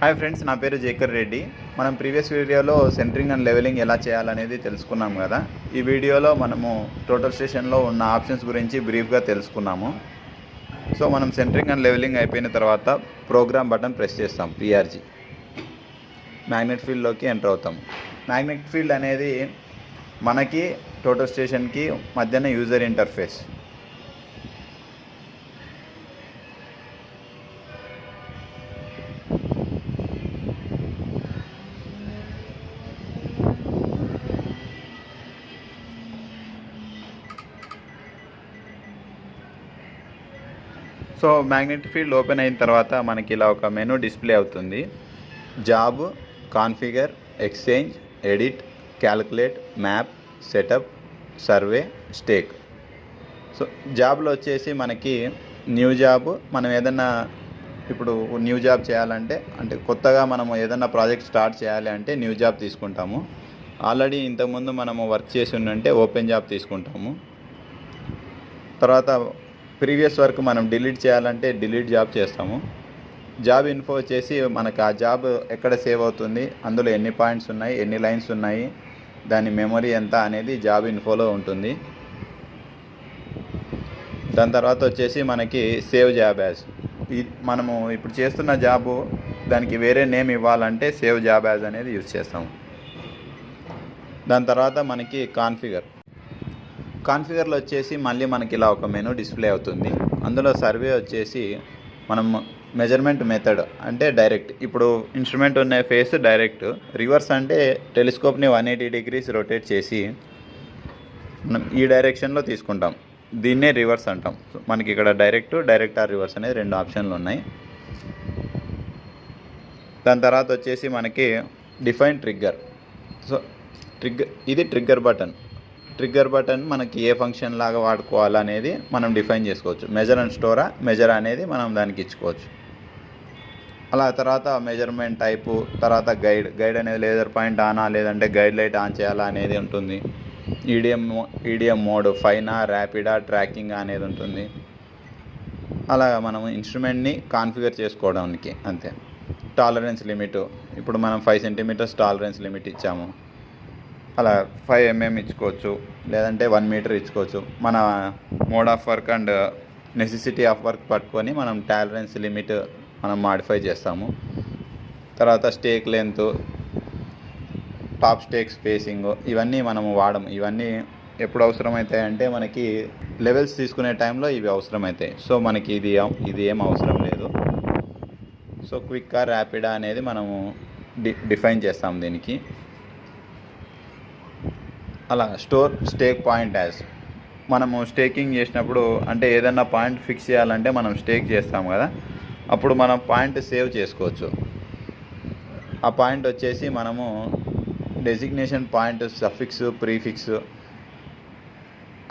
Hi friends, నా పేరు జేకర్ రెడ్డి. మనం ప్రీవియస్ వీడియోలో సెంటరింగ్ అండ్ లెవెలింగ్ ఎలా చేయాలనేది తెలుసుకున్నాం కదా. ఈ వీడియోలో మనము టోటల్ స్టేషన్లో ఉన్న ఆప్షన్స్ గురించి బ్రీఫ్గా తెలుసుకున్నాము. సో మనం సెంటరింగ్ అండ్ లెవెలింగ్ అయిపోయిన తర్వాత ప్రోగ్రామ్ బటన్ ప్రెస్ చేస్తాం. పిఆర్జీ మ్యాగ్నెట్ ఫీల్డ్లోకి ఎంటర్ అవుతాం. మ్యాగ్నెట్ ఫీల్డ్ అనేది మనకి టోటల్ స్టేషన్కి మధ్యన user interface. So magnet field open అయిన తర్వాత మనకి ఇలా ఒక మెనూ డిస్ప్లే అవుతుంది. Job, configure, exchange, edit, calculate, map, setup, survey, stake. So జాబ్లో వచ్చేసి మనకి న్యూ జాబ్, మనం ఏదన్నా ఇప్పుడు న్యూ జాబ్ చేయాలంటే అంటే కొత్తగా మనము ఏదన్నా ప్రాజెక్ట్ స్టార్ట్ చేయాలి అంటే న్యూ జాబ్ తీసుకుంటాము. ఆల్రెడీ ఇంతకుముందు మనము వర్క్ చేసి ఉంటే ఓపెన్ జాబ్ తీసుకుంటాము. తర్వాత ప్రీవియస్ వర్క్ మనం డిలీట్ చేయాలంటే డిలీట్ జాబ్ చేస్తాము. జాబ్ ఇన్ఫో వచ్చేసి మనకు ఆ జాబ్ ఎక్కడ సేవ్ అవుతుంది, అందులో ఎన్ని పాయింట్స్ ఉన్నాయి, ఎన్ని లైన్స్ ఉన్నాయి, దాని మెమరీ ఎంత అనేది జాబ్ ఇన్ఫోలో ఉంటుంది. దాని తర్వాత వచ్చేసి మనకి సేవ్ జాబ్ యాజ్. మనము ఇప్పుడు చేస్తున్న జాబు దానికి వేరే నేమ్ ఇవ్వాలంటే సేవ్ జాబ్ యాజ్ అనేది యూజ్ చేస్తాము. దాని తర్వాత మనకి కాన్ఫిగర్లో వచ్చేసి మళ్ళీ మనకి ఇలా ఒక మెనూ డిస్ప్లే అవుతుంది. అందులో సర్వే వచ్చేసి మనం మెజర్మెంట్ మెథడ్ అంటే డైరెక్ట్, ఇప్పుడు ఇన్స్ట్రుమెంట్ ఉన్న ఫేస్ డైరెక్ట్, రివర్స్ అంటే టెలిస్కోప్ని 180 డిగ్రీస్ రొటేట్ చేసి మనం ఈ డైరెక్షన్లో తీసుకుంటాం. దీన్నే రివర్స్ అంటాం. మనకి ఇక్కడ డైరెక్ట్ ఆర్ రివర్స్ అనేది 2 ఆప్షన్లు ఉన్నాయి. దాని తర్వాత వచ్చేసి మనకి డిఫైన్ ట్రిగ్గర్. సో ఇది ట్రిగ్గర్ బటన్ మనకి ఏ ఫంక్షన్ లాగా వాడుకోవాలనేది మనం డిఫైన్ చేసుకోవచ్చు. మెజర్ అండ్ స్టోరా, మెజర్ అనేది మనం దానికి ఇచ్చుకోవచ్చు. అలా తర్వాత మెజర్మెంట్ టైపు, తర్వాత గైడ్ అనేది లేజర్ పాయింట్ ఆనా లేదంటే గైడ్ లైట్ ఆన్ చేయాలా అనేది ఉంటుంది. ఈడిఎం మోడ్, ఫైనా, ర్యాపిడా, ట్రాకింగ్ అనేది ఉంటుంది. అలా మనం ఇన్స్ట్రుమెంట్ని కాన్ఫిగర్ చేసుకోవడానికి అంతే. టాలరెన్స్ లిమిట్, ఇప్పుడు మనం 5 సెంటీమీటర్స్ టాలరెన్స్ లిమిట్ ఇచ్చాము. అలా 5 mm ఇచ్చుకోవచ్చు, లేదంటే 1 మీటర్ ఇచ్చుకోవచ్చు. మన mode of work and necessity of work పట్టుకొని మనం టాలరెన్స్ లిమిట్ మనం మాడిఫై చేస్తాము. తర్వాత stake length, top stake spacing ఇవన్నీ మనము వాడము. ఇవన్నీ ఎప్పుడు అవసరమవుతాయి అంటే మనకి లెవెల్స్ తీసుకునే టైంలో ఇవి అవసరమవుతాయి. సో మనకి ఇది ఏం అవసరం లేదు. సో క్విక్కా, ర్యాపిడా అనేది మనము డిఫైన్ చేస్తాము దీనికి. అలా స్టేక్ పాయింట్ యాజ్, మనము స్టేకింగ్ చేసినప్పుడు అంటే ఏదన్నా పాయింట్ ఫిక్స్ చేయాలంటే మనం స్టేక్ చేస్తాం కదా, అప్పుడు మనం పాయింట్ సేవ్ చేసుకోవచ్చు. ఆ పాయింట్ వచ్చేసి మనము డెసిగ్నేషన్ పాయింట్, సఫిక్స్, ప్రీఫిక్స్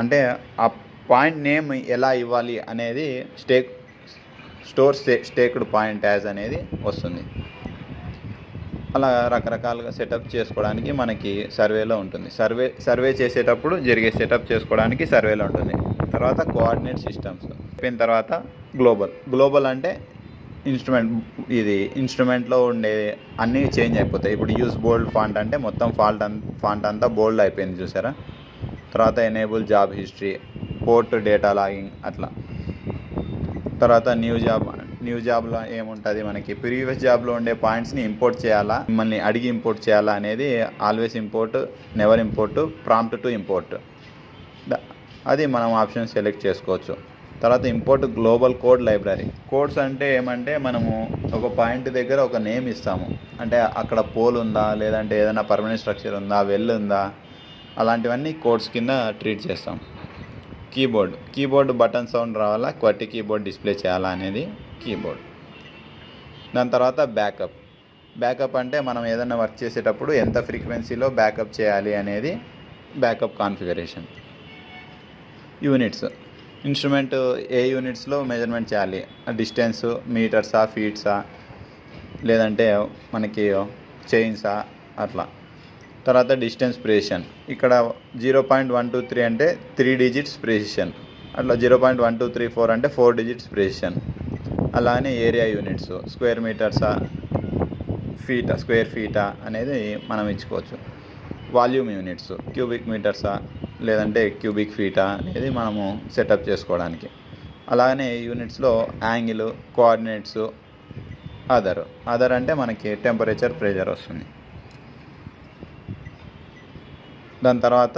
అంటే ఆ పాయింట్ నేమ్ ఎలా ఇవ్వాలి అనేది స్టేక్డ్ పాయింట్ యాజ్ అనేది వస్తుంది. అలా రకరకాలుగా సెటప్ చేసుకోవడానికి మనకి సర్వేలో ఉంటుంది. సర్వే చేసేటప్పుడు జరిగే సెటప్ చేసుకోవడానికి సర్వేలో ఉంటుంది. తర్వాత కోఆర్డినేట్ సిస్టమ్స్ అయిపోయిన తర్వాత గ్లోబల్ అంటే ఇన్స్ట్రుమెంట్లో ఉండే అన్నీ చేంజ్ అయిపోతాయి. ఇప్పుడు యూస్ బోల్డ్ ఫాంట్ అంటే మొత్తం ఫాంట్ అంతా బోల్డ్ అయిపోయింది చూసారా. తర్వాత enable job history, port data logging అట్లా. తర్వాత న్యూ జాబ్లో ఏముంటుంది, మనకి ప్రీవియస్ జాబ్లో ఉండే పాయింట్స్ని ఇంపోర్ట్ చేయాలా, మిమ్మల్ని అడిగి ఇంపోర్ట్ చేయాలా అనేది always import, never import, prompt to import, అది మనం ఆప్షన్ సెలెక్ట్ చేసుకోవచ్చు. తర్వాత import global code library. Codes అంటే ఏమంటే మనము ఒక పాయింట్ దగ్గర ఒక నేమ్ ఇస్తాము, అంటే అక్కడ పోల్ ఉందా, లేదంటే ఏదైనా పర్మనెంట్ స్ట్రక్చర్ ఉందా, వెల్ ఉందా, అలాంటివన్నీ కోడ్స్ కింద ట్రీట్ చేస్తాం. కీబోర్డ్ బటన్ సౌండ్ రావాలా, క్వర్టీ కీబోర్డ్ డిస్ప్లే చేయాలా అనేది కీబోర్డ్. దాని తర్వాత బ్యాకప్ అంటే మనం ఏదైనా వర్క్ చేసేటప్పుడు ఎంత ఫ్రీక్వెన్సీలో బ్యాకప్ చేయాలి అనేది బ్యాకప్ కాన్ఫిగరేషన్. ఇన్స్ట్రుమెంట్ ఏ యూనిట్స్లో మెజర్మెంట్ చేయాలి, డిస్టెన్స్ మీటర్సా, ఫీట్సా, లేదంటే మనకి చైన్సా అట్లా. తర్వాత డిస్టెన్స్ ప్రెసిషన్, ఇక్కడ 0.123 అంటే 3 డిజిట్స్ ప్రెసిషన్, అట్లా 0.1234 అంటే 4 డిజిట్స్ ప్రెసిషన్. అలానే ఏరియా యూనిట్స్, స్క్వేర్ మీటర్సా, స్క్వేర్ ఫీటా అనేది మనం ఇచ్చుకోవచ్చు. వాల్యూమ్ యూనిట్స్ క్యూబిక్ మీటర్సా లేదంటే క్యూబిక్ ఫీటా అనేది మనము సెటప్ చేసుకోవడానికి. అలాగనే యూనిట్స్లో యాంగిల్, కోఆర్డినేట్స్, అదర్ అంటే మనకి టెంపరేచర్, ప్రెషర్ వస్తుంది. దాని తర్వాత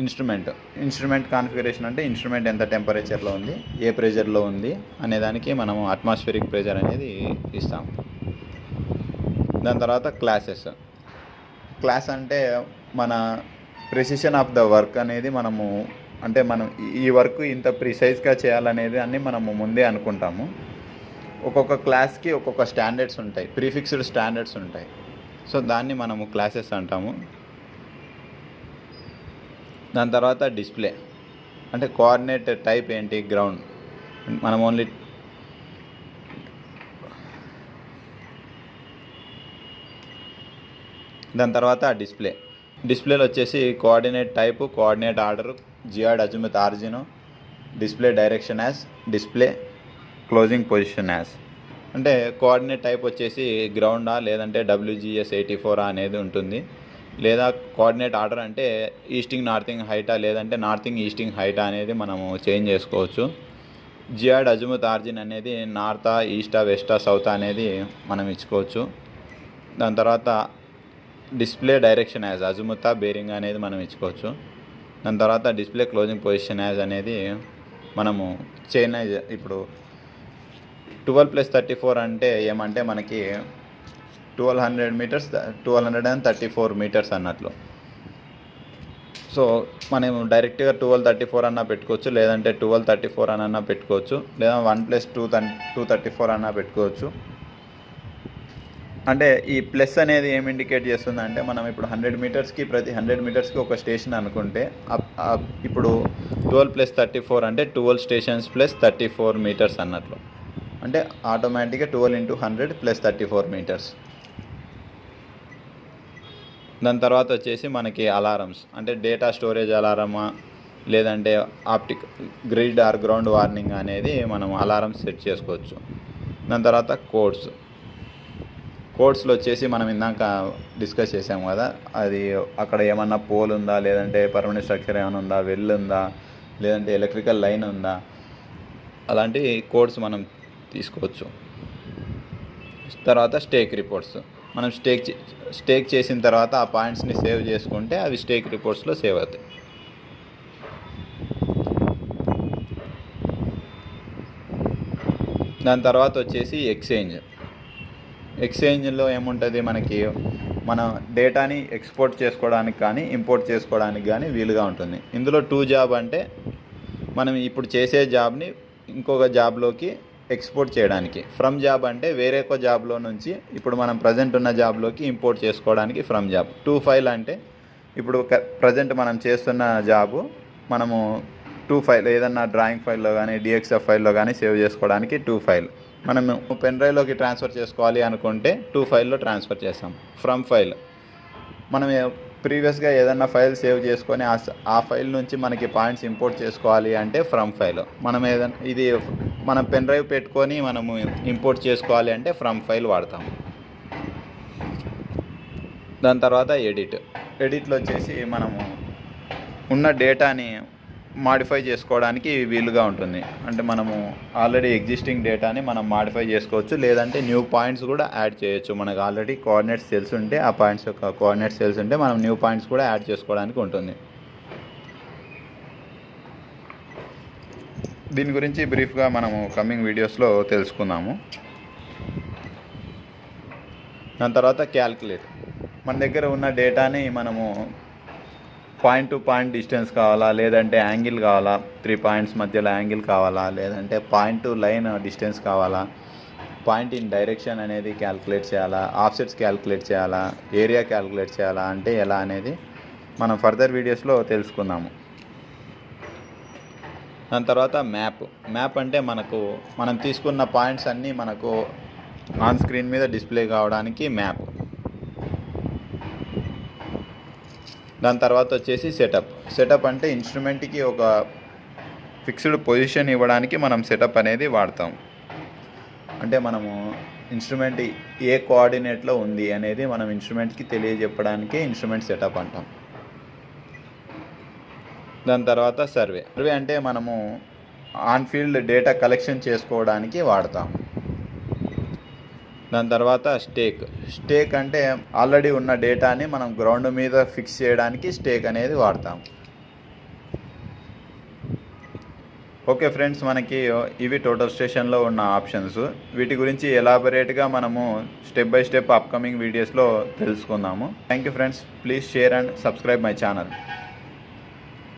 ఇన్స్ట్రుమెంట్ కాన్ఫిగరేషన్ అంటే ఇన్స్ట్రుమెంట్ ఎంత టెంపరేచర్లో ఉంది, ఏ ప్రెషర్లో ఉంది అనేదానికి మనము అట్మాస్ఫిరిక్ ప్రెషర్ అనేది ఇస్తాం. దాని తర్వాత క్లాస్ అంటే మన ప్రెసిషన్ ఆఫ్ ద వర్క్ అనేది మనం ఈ వర్క్ ఇంత ప్రిసైజ్గా చేయాలనేది అన్నీ మనము ముందే అనుకుంటాము. ఒక్కొక్క క్లాస్కి ఒక్కొక్క స్టాండర్డ్స్ ఉంటాయి, ప్రీఫిక్స్డ్ స్టాండర్డ్స్ ఉంటాయి. సో దాన్ని మనము క్లాసెస్ అంటాము. దాని తర్వాత డిస్ప్లే అంటే కోఆర్డినేట్ టైప్ ఏంటి, గ్రౌండ్. మనం ఓన్లీ దాని తర్వాత డిస్ప్లేలో వచ్చేసి coordinate type, coordinate order, geoid, azimuth, origin, display direction as, display closing position as. అంటే కోఆర్డినేట్ టైప్ వచ్చేసి గ్రౌండా లేదంటే WGS84 అనేది ఉంటుంది. లేదా కోఆర్డినేట్ ఆర్డర్ అంటే ఈస్టింగ్ నార్తింగ్ హైటా లేదంటే నార్తింగ్ ఈస్టింగ్ హైటా అనేది మనము చేంజ్ చేసుకోవచ్చు. జియాడ్, అజిముత్, ఆరిజిన్ అనేది నార్తా, ఈస్టా, వెస్టా, సౌతా అనేది మనం ఇచ్చుకోవచ్చు. దాని తర్వాత డిస్ప్లే డైరెక్షన్ యాజ్, అజిముతా, బేరింగ్ అనేది మనం ఇచ్చుకోవచ్చు. దాని తర్వాత డిస్ప్లే క్లోజింగ్ పొజిషన్ యాజ్ అనేది మనము చేంజ్. ఇప్పుడు 12 + 34 అంటే ఏమంటే మనకి 1200 మీటర్స్, 1234 మీటర్స్ అన్నట్లు. సో మనం డైరెక్ట్గా 1234 అన్నా పెట్టుకోవచ్చు, లేదంటే 1234 అన్నా పెట్టుకోవచ్చు, లేదా 1 + 234 అన్నా పెట్టుకోవచ్చు. అంటే ఈ ప్లస్ అనేది ఏం ఇండికేట్ చేస్తుందంటే మనం ఇప్పుడు 100 మీటర్స్కి ప్రతి 100 మీటర్స్కి ఒక స్టేషన్ అనుకుంటే ఇప్పుడు 12 + 34 అంటే 12 స్టేషన్స్ ప్లస్ 34 మీటర్స్ అన్నట్లు. అంటే ఆటోమేటిక్గా 12 × 100 + 34 మీటర్స్. దాని తర్వాత వచ్చేసి మనకి అలారమ్స్ అంటే డేటా స్టోరేజ్ అలారమా లేదంటే optic grid or ground warning అనేది మనం అలారమ్స్ సెట్ చేసుకోవచ్చు. దాని తర్వాత కోడ్స్లో వచ్చేసి మనం ఇందాక డిస్కస్ చేసాము కదా, అది అక్కడ ఏమన్నా పోల్ ఉందా లేదంటే పర్మనెంట్ స్ట్రక్చర్ ఏమైనా ఉందా, వెల్ ఉందా లేదంటే ఎలక్ట్రికల్ లైన్ ఉందా, అలాంటి కోడ్స్ మనం తీసుకోవచ్చు. తర్వాత స్టేక్ రిపోర్ట్స్ మనం స్టేక్ చేసిన తర్వాత ఆ పాయింట్స్ని సేవ్ చేసుకుంటే అవి స్టేక్ రిపోర్ట్స్లో సేవ్ అవుతాయి. దాని తర్వాత వచ్చేసి ఎక్స్చేంజ్లో ఏముంటుంది, మనకి మన డేటాని ఎక్స్పోర్ట్ చేసుకోవడానికి కానీ ఇంపోర్ట్ చేసుకోవడానికి కానీ వీలుగా ఉంటుంది. ఇందులో 2 జాబ్ అంటే మనం ఇప్పుడు చేసే జాబ్ని ఇంకొక జాబ్లోకి ఎక్స్పోర్ట్ చేయడానికి, ఫ్రమ్ జాబ్ అంటే వేరే ఒక జాబ్లో నుంచి ఇప్పుడు మనం ప్రజెంట్ ఉన్న జాబ్లోకి ఇంపోర్ట్ చేసుకోవడానికి ఫ్రమ్ జాబ్. 2 ఫైల్ అంటే ఇప్పుడు ప్రజెంట్ మనం చేస్తున్న జాబు మనము 2 ఫైల్ ఏదన్నా డ్రాయింగ్ ఫైల్లో కానీ DXF ఫైల్లో కానీ సేవ్ చేసుకోవడానికి 2 ఫైల్. మనము పెన్ డ్రైవ్లోకి ట్రాన్స్ఫర్ చేసుకోవాలి అనుకుంటే 2 ఫైల్లో ట్రాన్స్ఫర్ చేస్తాం. ఫ్రమ్ ఫైల్ మనం ప్రీవియస్గా ఏదన్నా ఫైల్ సేవ్ చేసుకొని ఆ ఫైల్ నుంచి మనకి పాయింట్స్ ఇంపోర్ట్ చేసుకోవాలి అంటే ఫ్రమ్ ఫైల్. మనం ఇది మనం పెన్ డ్రైవ్ పెట్టుకొని మనము ఇంపోర్ట్ చేసుకోవాలి అంటే ఫ్రమ్ ఫైల్ వాడతాం. దాని తర్వాత ఎడిట్లో వచ్చేసి మనము ఉన్న డేటాని మాడిఫై చేసుకోవడానికి వీలుగా ఉంటుంది. అంటే మనము ఆల్రెడీ ఎగ్జిస్టింగ్ డేటాని మనం మాడిఫై చేసుకోవచ్చు, లేదంటే న్యూ పాయింట్స్ కూడా యాడ్ చేయొచ్చు. మనకు ఆల్రెడీ కోఆర్డినేట్స్ తెలిసి ఆ పాయింట్స్ యొక్క కోఆర్డినేట్స్ తెలిసి మనం న్యూ పాయింట్స్ కూడా యాడ్ చేసుకోవడానికి ఉంటుంది. దీని గురించి బ్రీఫ్గా మనము కమింగ్ వీడియోస్లో తెలుసుకుందాము. దాని తర్వాత క్యాల్కులేట్. మన దగ్గర ఉన్న డేటాని మనము పాయింట్ టు పాయింట్ డిస్టెన్స్ కావాలా లేదంటే యాంగిల్ కావాలా, 3 పాయింట్స్ మధ్యలో యాంగిల్ కావాలా లేదంటే పాయింట్ టు లైన్ డిస్టెన్స్ కావాలా, పాయింట్ ఇన్ డైరెక్షన్ అనేది క్యాల్కులేట్ చేయాలా, ఆఫ్సెట్స్ క్యాల్కులేట్ చేయాలా, ఏరియా క్యాల్కులేట్ చేయాలా అంటే ఎలా అనేది మనం ఫర్దర్ వీడియోస్లో తెలుసుకుందాము. దాని తర్వాత మ్యాప్ అంటే మనం తీసుకున్న పాయింట్స్ అన్నీ మనకు ఆన్ స్క్రీన్ మీద డిస్ప్లే కావడానికి మ్యాప్. దాని తర్వాత వచ్చేసి సెటప్ అంటే ఇన్స్ట్రుమెంట్కి ఒక ఫిక్స్డ్ పొజిషన్ ఇవ్వడానికి మనం సెటప్ అనేది వాడతాం. అంటే మనము ఇన్స్ట్రుమెంట్ ఏ కోఆర్డినేట్లో ఉంది అనేది మనం ఇన్స్ట్రుమెంట్కి తెలియజెప్పడానికి ఇన్స్ట్రుమెంట్ సెటప్ అంటాం. దాని తర్వాత సర్వే అంటే మనము ఆన్ ఫీల్డ్ డేటా కలెక్షన్ చేసుకోవడానికి వాడతాం. దాని తర్వాత స్టేక్ అంటే ఆల్రెడీ ఉన్న డేటాని మనం గ్రౌండ్ మీద ఫిక్స్ చేయడానికి స్టేక్ అనేది వాడతాం. ఓకే ఫ్రెండ్స్, మనకి ఇవి టోటల్ స్టేషన్లో ఉన్న ఆప్షన్స్. వీటి గురించి ఎలాబొరేట్గా మనము స్టెప్ బై స్టెప్ అప్కమింగ్ వీడియోస్లో తెలుసుకుందాము. Thank you friends, please share and subscribe my channel.